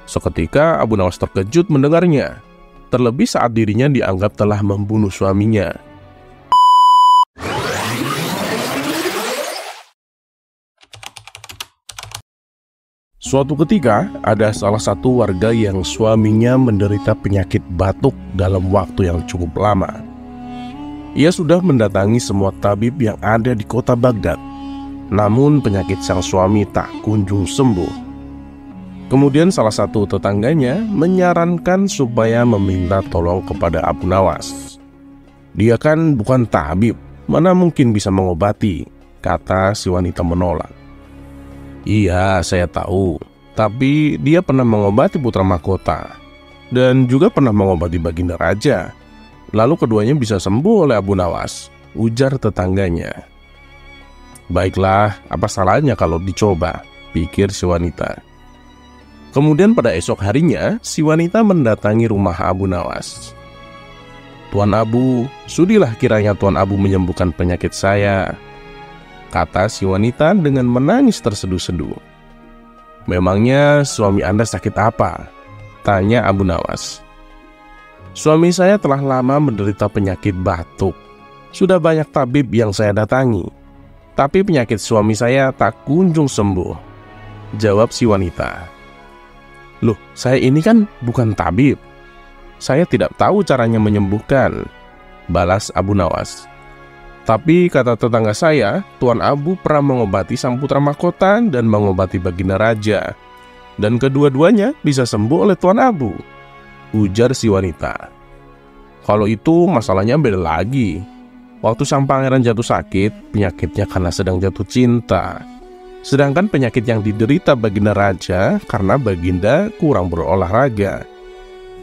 Seketika Abu Nawas terkejut mendengarnya, terlebih saat dirinya dianggap telah membunuh suaminya. Suatu ketika, ada salah satu warga yang suaminya menderita penyakit batuk dalam waktu yang cukup lama. Ia sudah mendatangi semua tabib yang ada di kota Baghdad, namun penyakit sang suami tak kunjung sembuh. Kemudian salah satu tetangganya menyarankan supaya meminta tolong kepada Abu Nawas. Dia kan bukan tabib, mana mungkin bisa mengobati, kata si wanita menolak. Iya, saya tahu, tapi dia pernah mengobati putra mahkota dan juga pernah mengobati baginda raja. Lalu keduanya bisa sembuh oleh Abu Nawas, ujar tetangganya. Baiklah, apa salahnya kalau dicoba, pikir si wanita. Kemudian pada esok harinya, si wanita mendatangi rumah Abu Nawas. Tuan Abu, sudilah kiranya Tuan Abu menyembuhkan penyakit saya, kata si wanita dengan menangis terseduh-seduh. Memangnya suami Anda sakit apa? Tanya Abu Nawas. Suami saya telah lama menderita penyakit batuk. Sudah banyak tabib yang saya datangi, tapi penyakit suami saya tak kunjung sembuh, jawab si wanita. Loh, saya ini kan bukan tabib. Saya tidak tahu caranya menyembuhkan, balas Abu Nawas. Tapi kata tetangga saya, Tuan Abu pernah mengobati sang putra mahkota dan mengobati baginda raja, dan kedua-duanya bisa sembuh oleh Tuan Abu, ujar si wanita. Kalau itu masalahnya beda lagi. Waktu sang pangeran jatuh sakit, penyakitnya karena sedang jatuh cinta. Sedangkan penyakit yang diderita baginda raja karena baginda kurang berolahraga.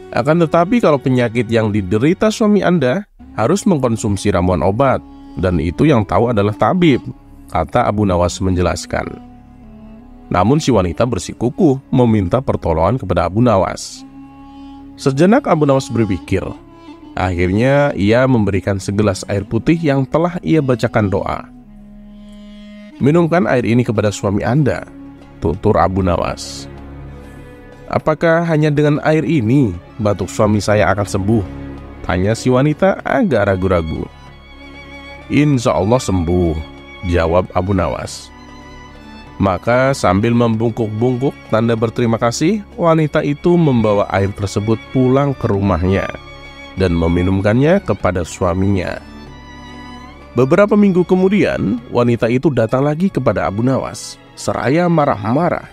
Akan tetapi kalau penyakit yang diderita suami Anda harus mengkonsumsi ramuan obat, dan itu yang tahu adalah tabib, kata Abu Nawas menjelaskan. Namun si wanita bersikukuh meminta pertolongan kepada Abu Nawas. Sejenak Abu Nawas berpikir. Akhirnya ia memberikan segelas air putih yang telah ia bacakan doa. Minumkan air ini kepada suami Anda, tutur Abu Nawas. Apakah hanya dengan air ini batuk suami saya akan sembuh? Tanya si wanita agak ragu-ragu. Insya Allah sembuh, jawab Abu Nawas. Maka sambil membungkuk-bungkuk tanda berterima kasih, wanita itu membawa air tersebut pulang ke rumahnya dan meminumkannya kepada suaminya. Beberapa minggu kemudian, wanita itu datang lagi kepada Abu Nawas, seraya marah-marah.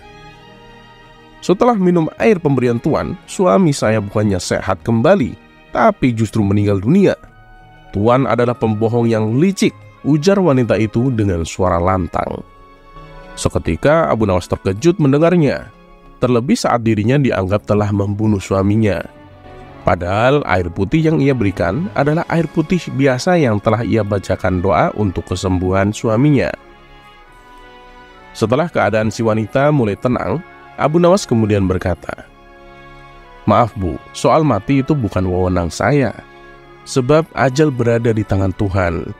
Setelah minum air pemberian Tuan, suami saya bukannya sehat kembali, tapi justru meninggal dunia. Tuan adalah pembohong yang licik, ujar wanita itu dengan suara lantang. Seketika Abu Nawas terkejut mendengarnya, terlebih saat dirinya dianggap telah membunuh suaminya. Padahal air putih yang ia berikan adalah air putih biasa yang telah ia bacakan doa untuk kesembuhan suaminya. Setelah keadaan si wanita mulai tenang, Abu Nawas kemudian berkata, "Maaf Bu, soal mati itu bukan wewenang saya, sebab ajal berada di tangan Tuhan.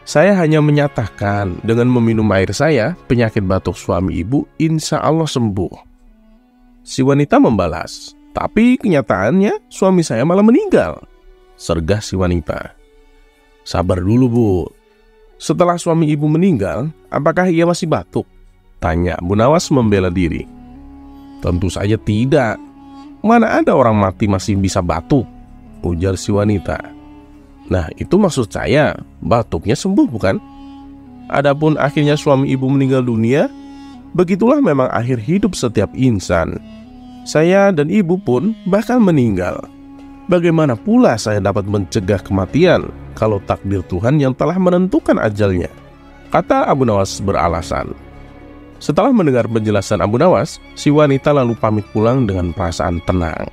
Saya hanya menyatakan dengan meminum air saya, penyakit batuk suami ibu insya Allah sembuh." Si wanita membalas, "Tapi kenyataannya suami saya malah meninggal," sergah si wanita. "Sabar dulu Bu. Setelah suami ibu meninggal, apakah ia masih batuk?" tanya Abu Nawas membela diri. "Tentu saja tidak. Mana ada orang mati masih bisa batuk," ujar si wanita. "Nah itu maksud saya, batuknya sembuh bukan? Adapun akhirnya suami ibu meninggal dunia, begitulah memang akhir hidup setiap insan. Saya dan ibu pun bahkan meninggal. Bagaimana pula saya dapat mencegah kematian kalau takdir Tuhan yang telah menentukan ajalnya?" kata Abu Nawas beralasan. Setelah mendengar penjelasan Abu Nawas, si wanita lalu pamit pulang dengan perasaan tenang.